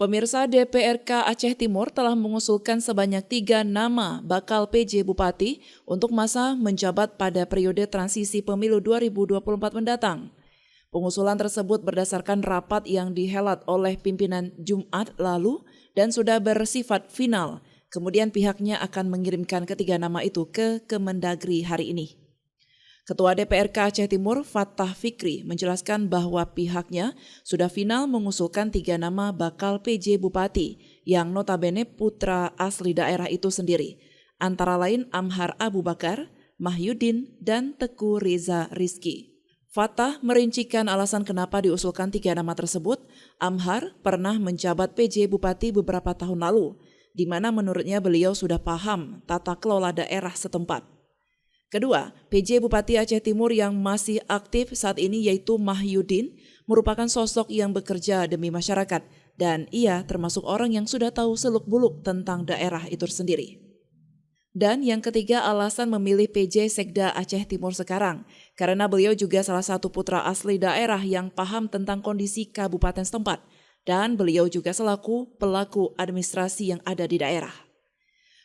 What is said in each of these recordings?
Pemirsa, DPRK Aceh Timur telah mengusulkan sebanyak 3 nama bakal PJ Bupati untuk masa menjabat pada periode transisi pemilu 2024 mendatang. Pengusulan tersebut berdasarkan rapat yang dihelat oleh pimpinan Jumat lalu dan sudah bersifat final. Kemudian pihaknya akan mengirimkan ketiga nama itu ke Kemendagri hari ini. Ketua DPRK Aceh Timur, Fattah Fikri, menjelaskan bahwa pihaknya sudah final mengusulkan 3 nama bakal PJ Bupati yang notabene putra asli daerah itu sendiri, antara lain Amhar Abu Bakar, Mahyudin, dan Teku Reza Rizki. Fattah merincikan alasan kenapa diusulkan 3 nama tersebut. Amhar pernah menjabat PJ Bupati beberapa tahun lalu, di mana menurutnya beliau sudah paham tata kelola daerah setempat. Kedua, PJ Bupati Aceh Timur yang masih aktif saat ini yaitu Mahyudin merupakan sosok yang bekerja demi masyarakat dan ia termasuk orang yang sudah tahu seluk-beluk tentang daerah itu sendiri. Dan yang ketiga, alasan memilih PJ Sekda Aceh Timur sekarang karena beliau juga salah satu putra asli daerah yang paham tentang kondisi kabupaten setempat dan beliau juga selaku pelaku administrasi yang ada di daerah.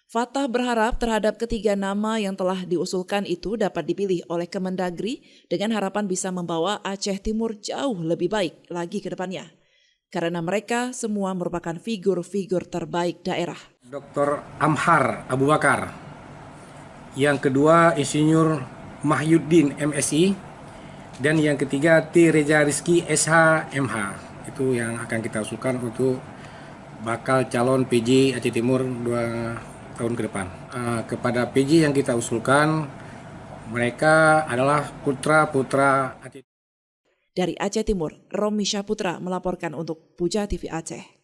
Fattah berharap terhadap ketiga nama yang telah diusulkan itu dapat dipilih oleh Kemendagri dengan harapan bisa membawa Aceh Timur jauh lebih baik lagi ke depannya. Karena mereka semua merupakan figur-figur terbaik daerah. Dr. Amhar Abu Bakar. Yang kedua Insinyur Mahyudin MSI. Dan yang ketiga T. Reza Rizki SH MH. Itu yang akan kita usulkan untuk bakal calon PJ Aceh Timur 2 tahun ke depan. Kepada PJ yang kita usulkan, mereka adalah putra-putra Aceh. Dari Aceh Timur, Romi Syaputra melaporkan untuk Puja TV Aceh.